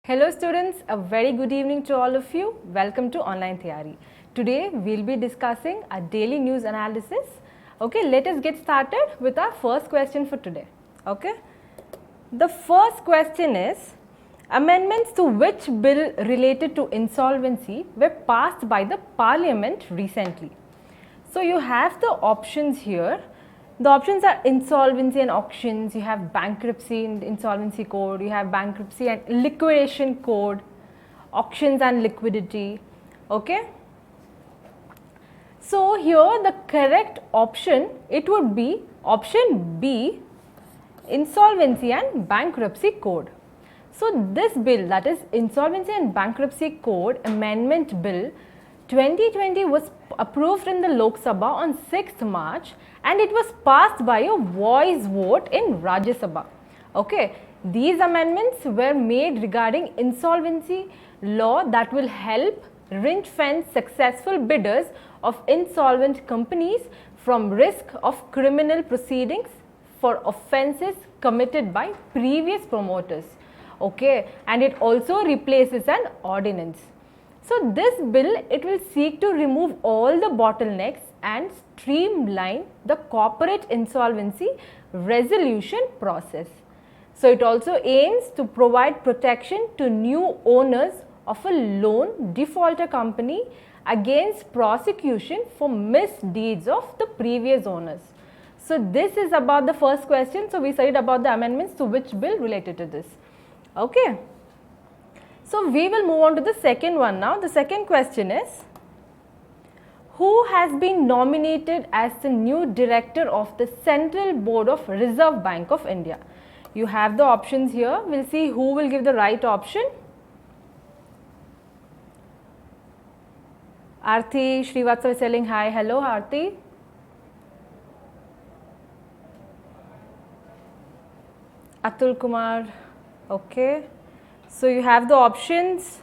Hello students, a very good evening to all of you. Welcome to OnlineTyari. Today we will be discussing a daily news analysis. Okay, let us get started with our first question for today. Okay, the first question is, amendments to which bill related to insolvency were passed by the parliament recently? So you have the options here. The options are insolvency and auctions, you have bankruptcy and insolvency code, you have bankruptcy and liquidation code, auctions and liquidity. Okay. So here the correct option, it would be option B, insolvency and bankruptcy code. So this bill, that is Insolvency and Bankruptcy Code Amendment Bill 2020, was approved in the Lok Sabha on 6th March and it was passed by a voice vote in Rajya Sabha. Okay, these amendments were made regarding insolvency law that will help ring-fence successful bidders of insolvent companies from risk of criminal proceedings for offences committed by previous promoters. Okay, and it also replaces an ordinance. So this bill, it will seek to remove all the bottlenecks and streamline the corporate insolvency resolution process. So it also aims to provide protection to new owners of a loan defaulter company against prosecution for misdeeds of the previous owners. So this is about the first question. So we studied about the amendments to which bill related to this. Okay. So we will move on to the second one now. The second question is, who has been nominated as the new director of the Central Board of Reserve Bank of India? You have the options here. We'll see who will give the right option. Aarti Srivatsav is telling hi. Hello Aarti. Atul Kumar. Okay. So you have the options.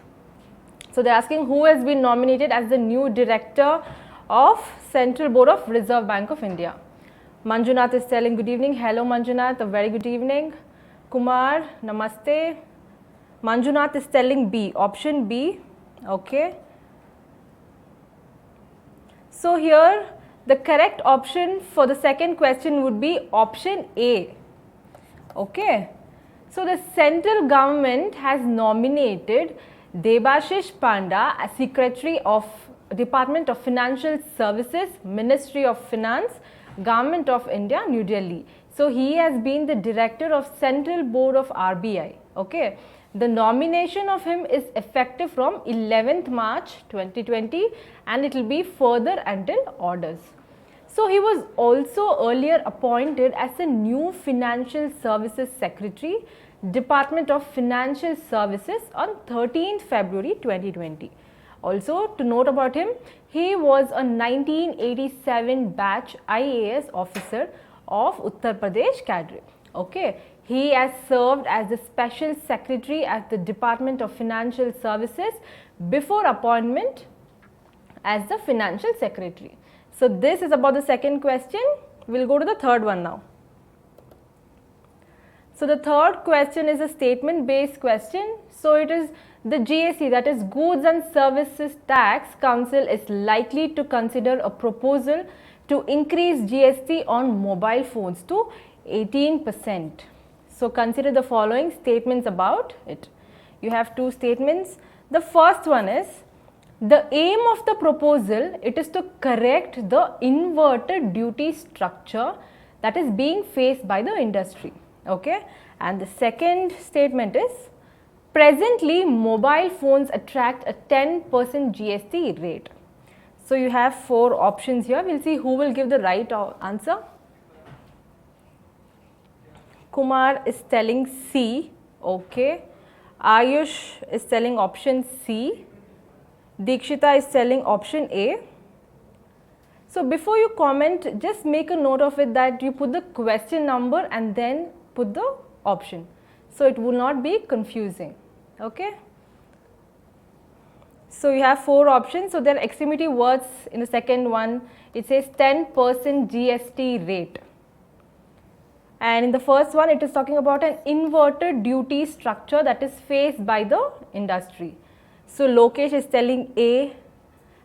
So they're asking who has been nominated as the new director of Central Board of Reserve Bank of India. Manjunath is telling good evening. Hello Manjunath, a very good evening. Kumar, namaste. Manjunath is telling B, option B. Okay. So here the correct option for the second question would be option A. Okay. So the central government has nominated Debashish Panda as Secretary of Department of Financial Services, Ministry of Finance, Government of India, New Delhi. So he has been the Director of Central Board of RBI. Okay. The nomination of him is effective from 11th March 2020 and it will be further until orders. So he was also earlier appointed as a new Financial Services Secretary, Department of Financial Services on 13th February 2020. Also to note about him, he was a 1987 batch IAS officer of Uttar Pradesh cadre. Okay. He has served as the Special Secretary at the Department of Financial Services before appointment as the Financial Secretary. So this is about the second question. We'll go to the third one now. So the third question is a statement based question. So it is the GST, that is Goods and Services Tax Council, is likely to consider a proposal to increase GST on mobile phones to 18%. So consider the following statements about it. You have two statements. The first one is, the aim of the proposal, it is to correct the inverted duty structure that is being faced by the industry. Okay. And the second statement is, presently mobile phones attract a 10% GST rate. So you have four options here. We'll see who will give the right answer. Kumar is telling C. Okay. Ayush is telling option C. Dikshita is telling option A. So before you comment, just make a note of it that you put the question number and then put the option. So it will not be confusing. Okay. So you have four options. So there are extremity words in the second one. It says 10% GST rate. And in the first one, it is talking about an inverted duty structure that is faced by the industry. So Lokesh is telling A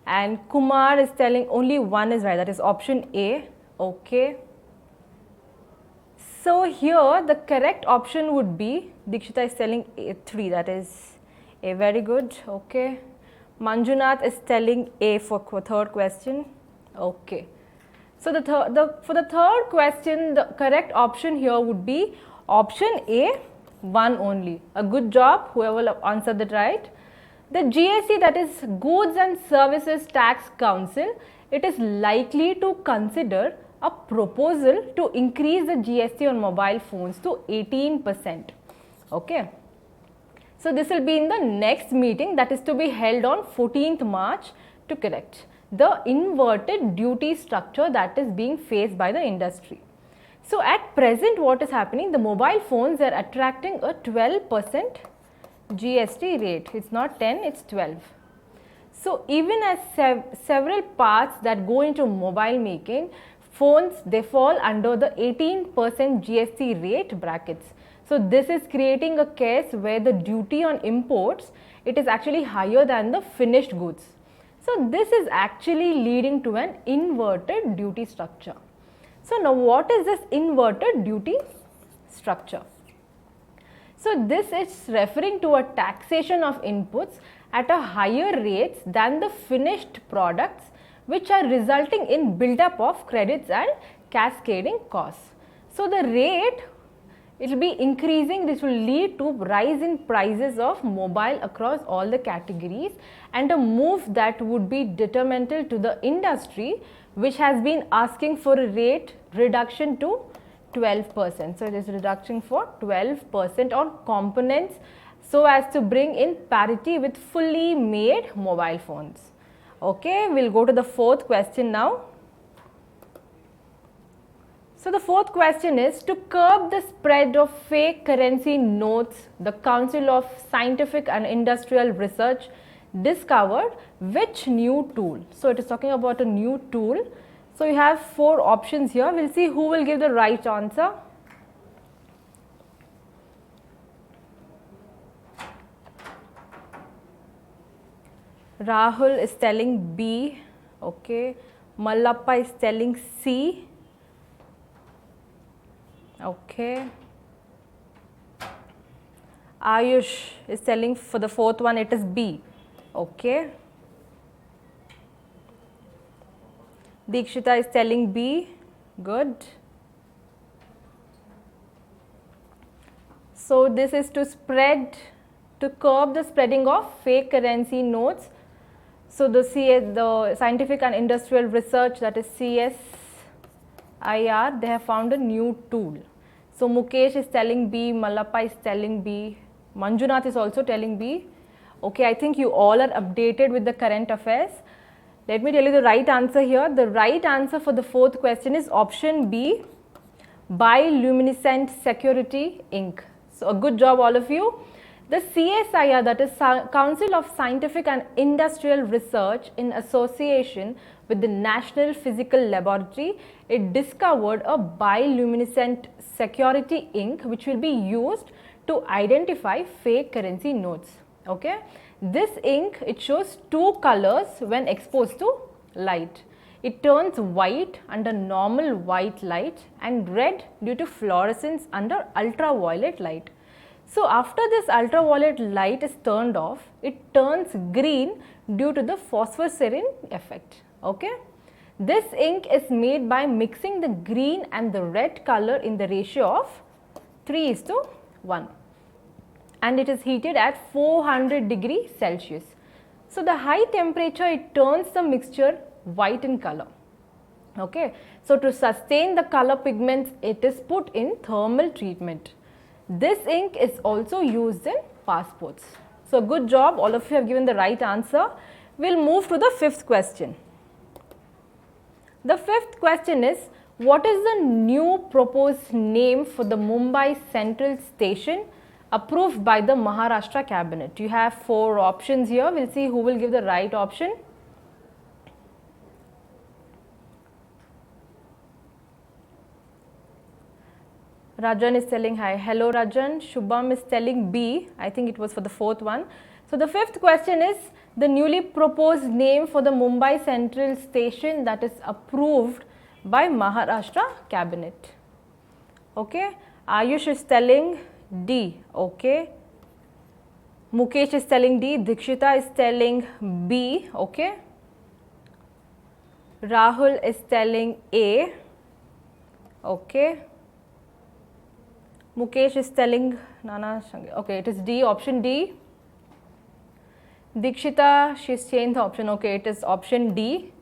and Kumar is telling only one is right, that is option A. Okay. So here the correct option would be, Dikshita is telling A3, that is A, very good. Okay. Manjunath is telling A for third question. Okay. So for the third question, the correct option here would be option A, 1 only. A good job, whoever answered that right. The GST, that is Goods and Services Tax Council, it is likely to consider a proposal to increase the GST on mobile phones to 18%. Okay. So this will be in the next meeting, that is to be held on 14th March to correct the inverted duty structure that is being faced by the industry. So at present what is happening, the mobile phones are attracting a 12% GST rate. It's not 10, it's 12. So even as several parts that go into mobile making, phones, they fall under the 18% GST rate brackets. So this is creating a case where the duty on imports, it is actually higher than the finished goods. So this is actually leading to an inverted duty structure. So now what is this inverted duty structure? So this is referring to a taxation of inputs at a higher rates than the finished products, which are resulting in build-up of credits and cascading costs. So the rate, it will be increasing. This will lead to rise in prices of mobile across all the categories, and a move that would be detrimental to the industry, which has been asking for a rate reduction to 12%. So it is reduction for 12% on components so as to bring in parity with fully made mobile phones. Okay, we'll go to the fourth question now. So the fourth question is, to curb the spread of fake currency notes, the Council of Scientific and Industrial Research discovered which new tool? So it is talking about a new tool. So you have 4 options here. We'll see who will give the right answer. Rahul is telling B. Okay. Mallappa is telling C. Okay. Ayush is telling for the fourth one it is B. Okay. Dikshita is telling B. Good. So this is to curb the spreading of fake currency notes. So the Scientific and Industrial Research, that is CSIR, they have found a new tool. So Mukesh is telling B, Mallappa is telling B, Manjunath is also telling B. Okay, I think you all are updated with the current affairs. Let me tell you the right answer here. The right answer for the fourth question is option B, bioluminescent security ink. So a good job all of you. The CSIR, that is Council of Scientific and Industrial Research, in association with the National Physical Laboratory, it discovered a bioluminescent security ink which will be used to identify fake currency notes. Okay. This ink, it shows 2 colors when exposed to light. It turns white under normal white light and red due to fluorescence under ultraviolet light. So after this ultraviolet light is turned off, it turns green due to the phosphorescence effect. Okay. This ink is made by mixing the green and the red color in the ratio of 3:1. And it is heated at 400 degrees Celsius. So the high temperature, it turns the mixture white in color. Okay. So to sustain the color pigments, it is put in thermal treatment. This ink is also used in passports. So good job, all of you have given the right answer. We'll move to the fifth question. The fifth question is, what is the new proposed name for the Mumbai Central Station approved by the Maharashtra Cabinet? You have 4 options here. We'll see who will give the right option. Rajan is telling hi. Hello Rajan. Shubham is telling B. I think it was for the fourth one. So the fifth question is the newly proposed name for the Mumbai Central Station that is approved by Maharashtra Cabinet. Okay. Ayush is telling D. Okay. Mukesh is telling D. Dikshita is telling B. Okay. Rahul is telling A. Okay. Mukesh is telling Nana Shangi. Okay, it is D, option D. Dikshita, she's changed the option. Okay, it is option D.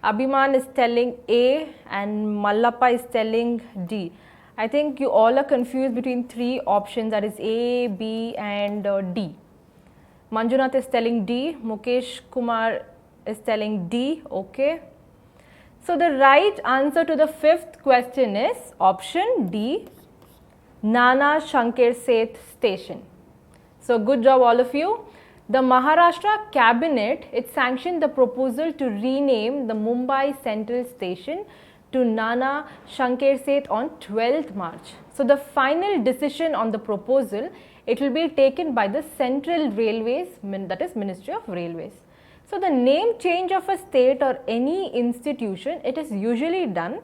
Abhiman is telling A and Mallappa is telling D. I think you all are confused between three options, that is A, B and D. Manjunath is telling D. Mukesh Kumar is telling D. Okay. So the right answer to the fifth question is option D, Nana Shankar Seth Station. So good job all of you. The Maharashtra Cabinet, it sanctioned the proposal to rename the Mumbai Central Station to Nana Shankar Seth on 12th March. So the final decision on the proposal, it will be taken by the Central Railways, that is Ministry of Railways. So the name change of a state or any institution, it is usually done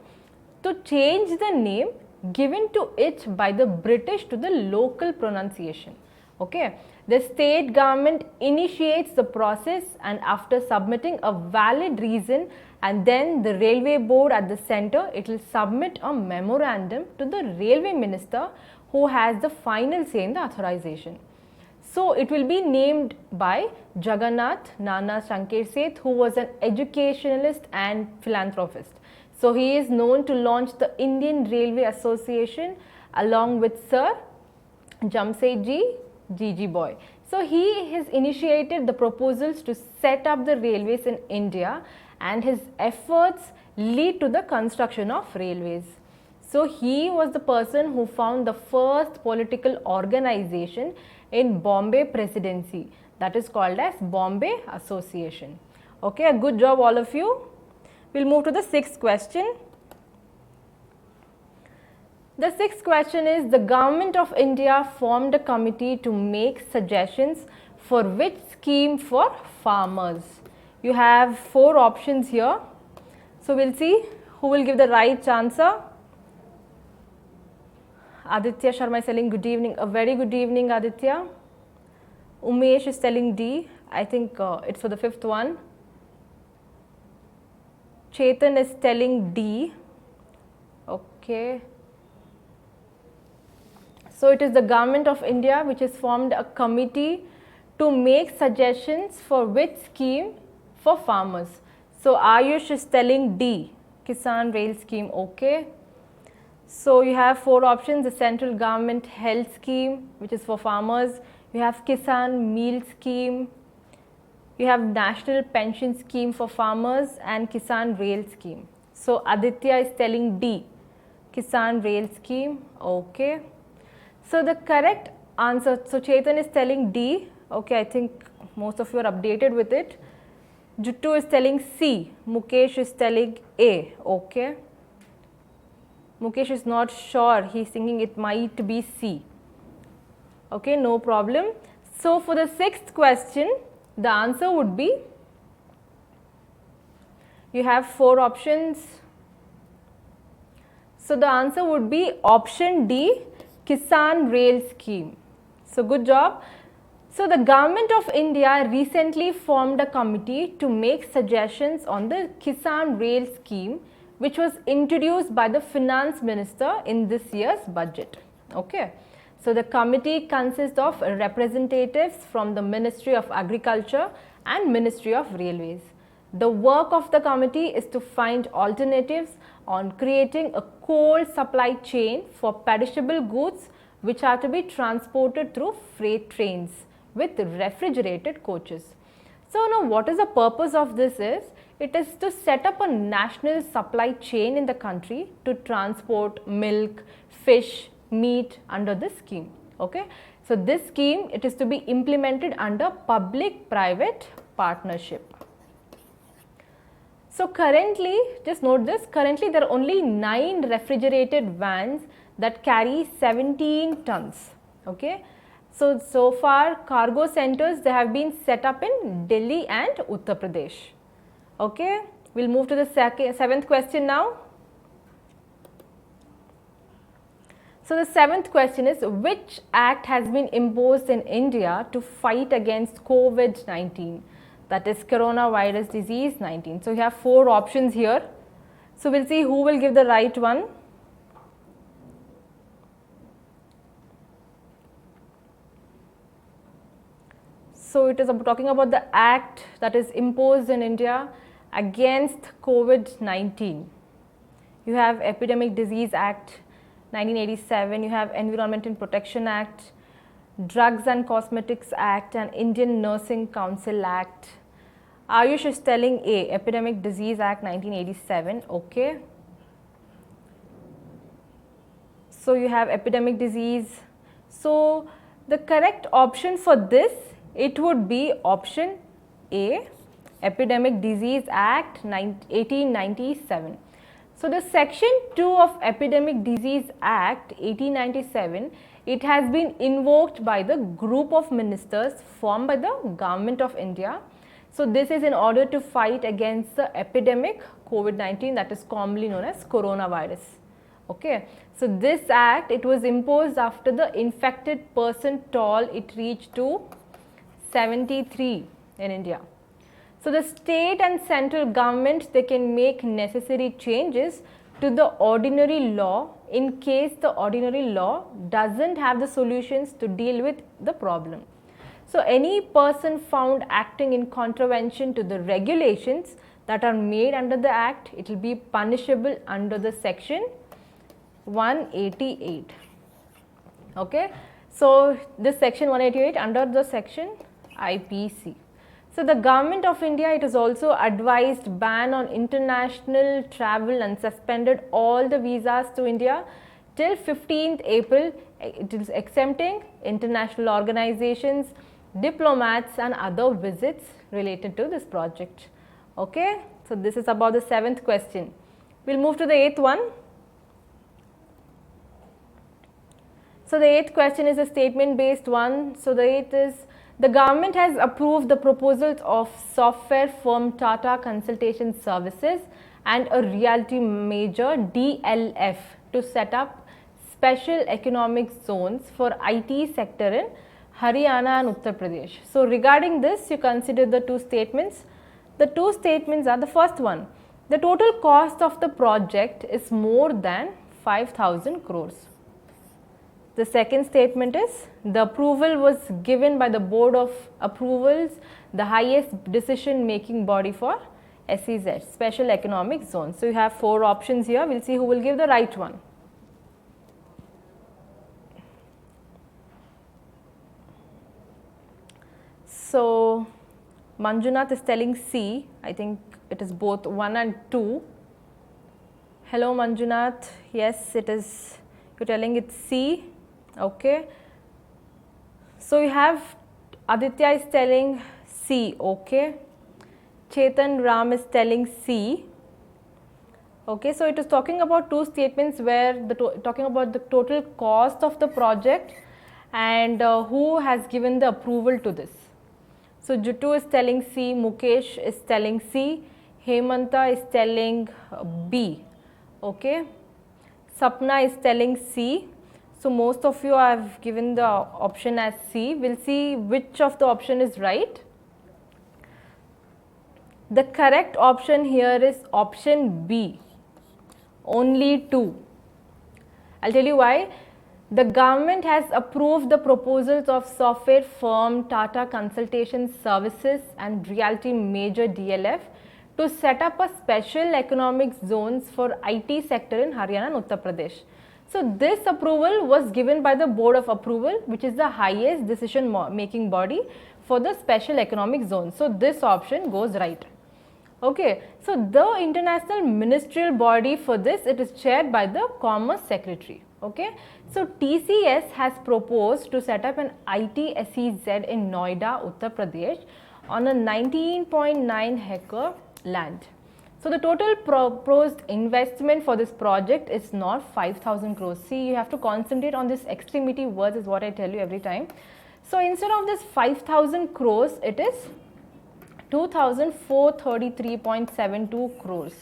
to change the name given to it by the British to the local pronunciation. Okay. The state government initiates the process, and after submitting a valid reason, and then the railway board at the center, it will submit a memorandum to the railway minister who has the final say in the authorization. So it will be named by Jagannath Nana Shankar Seth, who was an educationalist and philanthropist. So he is known to launch the Indian Railway Association along with Sir Jamsetji Jiji Boy. So he has initiated the proposals to set up the railways in India, and his efforts lead to the construction of railways. So he was the person who found the first political organization in Bombay Presidency, that is called as Bombay Association. Okay, a good job all of you. We'll move to the sixth question. The sixth question is, the Government of India formed a committee to make suggestions for which scheme for farmers. You have four options here. So we'll see who will give the right answer. Aditya Sharma is telling good evening. A very good evening, Aditya. Umesh is telling D. I think it's for the fifth one. Chetan is telling D. Okay. So it is the Government of India which has formed a committee to make suggestions for which scheme for farmers. So Ayush is telling D, Kisan Rail Scheme. Okay. So you have four options: the Central Government Health Scheme, which is for farmers. You have Kisan Meal Scheme. You have National Pension Scheme for farmers and Kisan Rail Scheme. So Aditya is telling D, Kisan Rail Scheme. Okay. So the correct answer, so Chetan is telling D. Okay, I think most of you are updated with it. Juttu is telling C. Mukesh is telling A. Okay. Mukesh is not sure. He is thinking it might be C. Okay, no problem. So for the sixth question, the answer would be, you have four options. So the answer would be option D, Kisan Rail Scheme. So good job. So the Government of India recently formed a committee to make suggestions on the Kisan Rail Scheme, which was introduced by the Finance Minister in this year's budget. Okay. So the committee consists of representatives from the Ministry of Agriculture and Ministry of Railways. The work of the committee is to find alternatives on creating a cold supply chain for perishable goods which are to be transported through freight trains with refrigerated coaches. So now what is the purpose of this is, it is to set up a national supply chain in the country to transport milk, fish, meat under this scheme. Okay. So this scheme, it is to be implemented under public-private partnership. So currently, just note this, currently there are only 9 refrigerated vans that carry 17 tons. Okay. So far cargo centers, they have been set up in Delhi and Uttar Pradesh. Okay. We'll move to the 7th question now. So the 7th question is, which act has been imposed in India to fight against COVID-19? That is coronavirus disease 19. So you have 4 options here. So we'll see who will give the right one. So it is talking about the act that is imposed in India against COVID-19. You have Epidemic Disease Act 1987, you have Environmental Protection Act, Drugs and Cosmetics Act, and Indian Nursing Council Act. Ayush is telling A, Epidemic Disease Act 1987, okay. So you have epidemic disease. So the correct option for this, it would be option A, Epidemic Disease Act 1897. So the section 2 of Epidemic Disease Act 1897, it has been invoked by the group of ministers formed by the Government of India. So this is in order to fight against the epidemic COVID-19, that is commonly known as coronavirus. Okay. So this act, it was imposed after the infected person toll, it reached to 73 in India. So the state and central government, they can make necessary changes to the ordinary law in case the ordinary law doesn't have the solutions to deal with the problem. So any person found acting in contravention to the regulations that are made under the act, it will be punishable under the section 188. Okay. So this section 188 under the section IPC. So the Government of India, it has also advised ban on international travel and suspended all the visas to India till 15th April. It is exempting international organizations, diplomats and other visits related to this project. Okay. So this is about the 7th question. We'll move to the 8th one. So the 8th question is a statement based one. So the 8th is, the government has approved the proposals of software firm Tata Consultation Services and a realty major DLF to set up special economic zones for IT sector in Haryana and Uttar Pradesh. So regarding this, you consider the 2 statements. The 2 statements are, the first one, the total cost of the project is more than 5,000 crores. The second statement is, the approval was given by the Board of Approvals, the highest decision making body for SEZ, Special Economic Zone. So you have 4 options here. We'll see who will give the right one. So Manjunath is telling C. I think it is both 1 and 2. Hello Manjunath. Yes, it is. You're telling it's C. Okay. So you have Aditya is telling C. Okay. Chetan Ram is telling C. Okay. So it is talking about 2 statements where talking about the total cost of the project and who has given the approval to this. So Jutu is telling C, Mukesh is telling C, Hemanta is telling B. Okay. Sapna is telling C. So most of you have given the option as C. We'll see which of the option is right. The correct option here is option B, only 2. I'll tell you why. The government has approved the proposals of software firm Tata Consultation Services and realty major DLF to set up a special economic zones for IT sector in Haryana and Uttar Pradesh. So this approval was given by the Board of Approval, which is the highest decision making body for the special economic zone. So this option goes right. Okay. So the international ministerial body for this, it is chaired by the Commerce Secretary. Okay. So TCS has proposed to set up an IT SEZ in Noida, Uttar Pradesh on a 19.9 hectare land. So the total proposed investment for this project is not 5,000 crores. See, you have to concentrate on this extremity words is what I tell you every time. So instead of this 5,000 crores, it is 2,433.72 crores.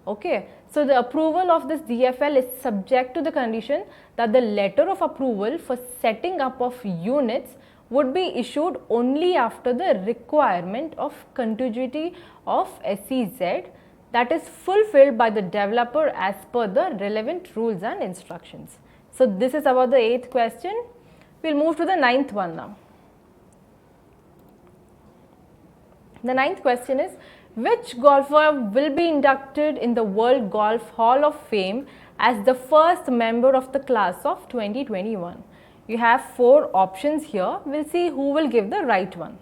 Okay. So the approval of this DFL is subject to the condition that the letter of approval for setting up of units would be issued only after the requirement of contiguity of SEZ that is fulfilled by the developer as per the relevant rules and instructions. So this is about the 8th question. We'll move to the 9th one now. The 9th question is, which golfer will be inducted in the World Golf Hall of Fame as the first member of the class of 2021? You have 4 options here. We'll see who will give the right one.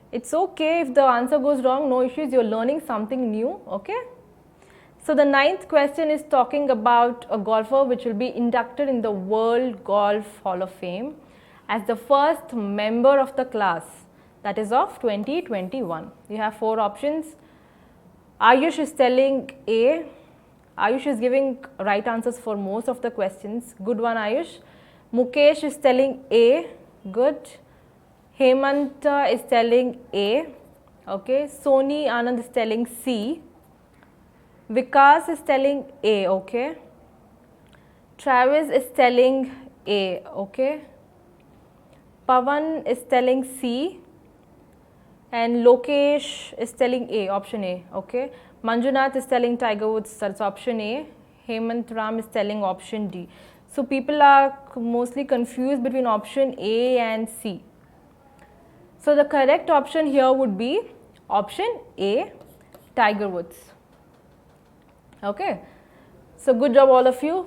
It's okay if the answer goes wrong, no issues, you're learning something new, okay? So the 9th question is talking about a golfer which will be inducted in the World Golf Hall of Fame as the first member of the class, that is of 2021. You have 4 options. Ayush is telling A. Ayush is giving right answers for most of the questions. Good one, Ayush. Mukesh is telling A. Good. Hemant is telling A. Okay. Soni Anand is telling C. Vikas is telling A. Okay. Travis is telling A. Okay. Pavan is telling C. And Lokesh is telling A. Option A. Okay. Manjunath is telling Tiger Woods, that's option A. Hemant Ram is telling option D. So people are mostly confused between option A and C. So the correct option here would be option A, Tiger Woods. Okay. So good job all of you.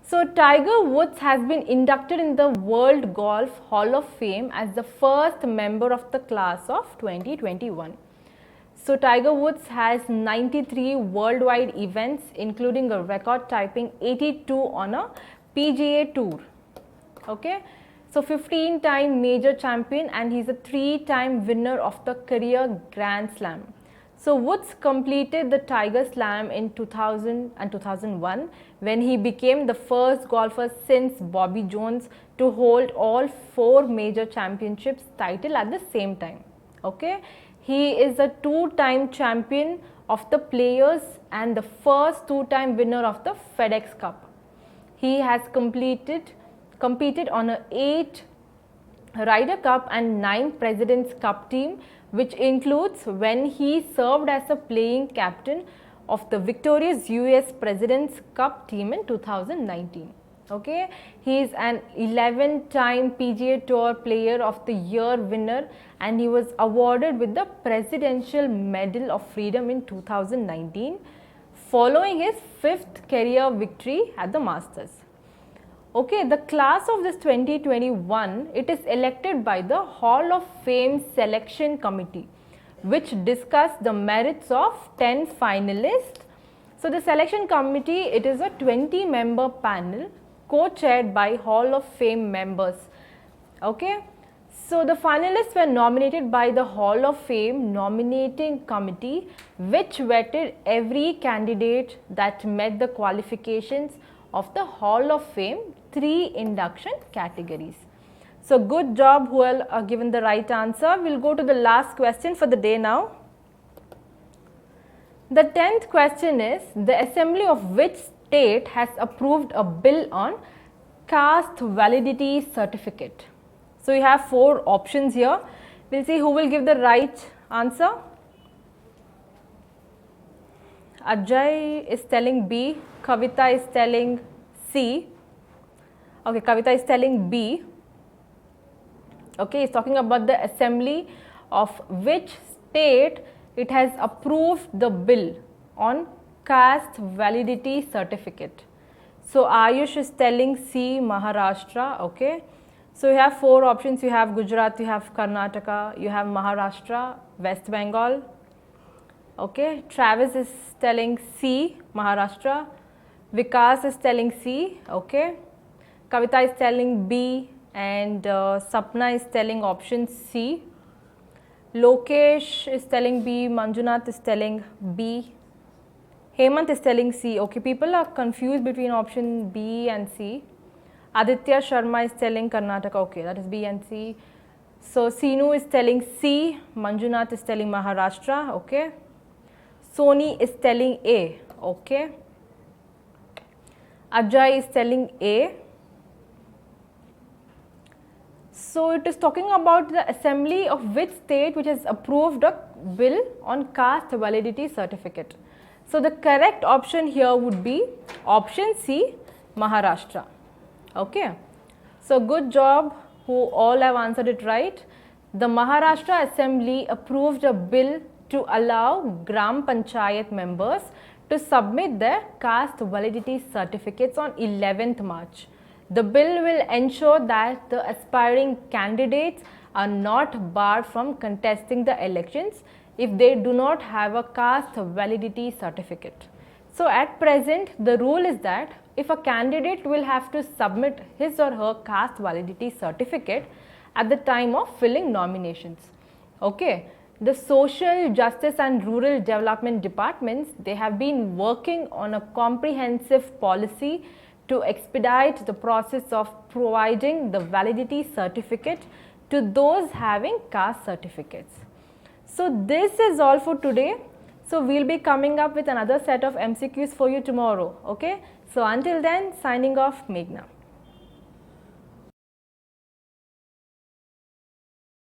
So Tiger Woods has been inducted in the World Golf Hall of Fame as the first member of the class of 2021. So Tiger Woods has 93 worldwide events, including a record typing 82 on a PGA tour. Okay. So 15-time major champion, and he's a 3-time winner of the career Grand Slam. So Woods completed the Tiger Slam in 2000 and 2001 when he became the first golfer since Bobby Jones to hold all 4 major championships title at the same time. Okay. He is a 2-time champion of the Players and the first 2-time winner of the FedEx Cup. He has competed on a 8 Ryder Cup and 9 President's Cup team, which includes when he served as a playing captain of the victorious US President's Cup team in 2019. Okay, he is an 11-time PGA Tour Player of the Year winner, and he was awarded with the Presidential Medal of Freedom in 2019 following his 5th career victory at the Masters. Okay, the class of this 2021, it is elected by the Hall of Fame Selection Committee, which discuss the merits of 10 finalists. So the selection committee, it is a 20-member panel co-chaired by Hall of Fame members. Okay. So the finalists were nominated by the Hall of Fame nominating committee, which vetted every candidate that met the qualifications of the Hall of Fame 3 induction categories. So good job who are given the right answer. We'll go to the last question for the day now. The 10th question is, the assembly of which state has approved a bill on caste validity certificate? So you have 4 options here. We'll see who will give the right answer. Ajay is telling B, Kavita is telling C. Okay, Kavita is telling B. Okay, it's talking about the assembly of which state it has approved the bill on caste validity certificate. So Ayush is telling C, Maharashtra. Okay, so you have 4 options. You have Gujarat, you have Karnataka, you have Maharashtra, West Bengal. Okay, Travis is telling C, Maharashtra. Vikas is telling C. Okay, Kavita is telling B, and Sapna is telling option C. Lokesh is telling B, Manjunath is telling B, Hemant is telling C. Okay, people are confused between option B and C. Aditya Sharma is telling Karnataka. Okay, that is B and C. So Sinu is telling C, Manjunath is telling Maharashtra. Okay, Soni is telling A. Okay, Ajay is telling A. So it is talking about the assembly of which state which has approved a bill on caste validity certificate. So the correct option here would be option C, Maharashtra. Okay. So good job who all have answered it right. The Maharashtra Assembly approved a bill to allow Gram Panchayat members to submit their caste validity certificates on 11th March. The bill will ensure that the aspiring candidates are not barred from contesting the elections if they do not have a caste validity certificate. So at present, the rule is that if a candidate will have to submit his or her caste validity certificate at the time of filling nominations. Okay. The Social Justice and Rural Development Departments, they have been working on a comprehensive policy to expedite the process of providing the validity certificate to those having caste certificates. So this is all for today. So we'll be coming up with another set of MCQs for you tomorrow. Okay. So until then, signing off, Meghna.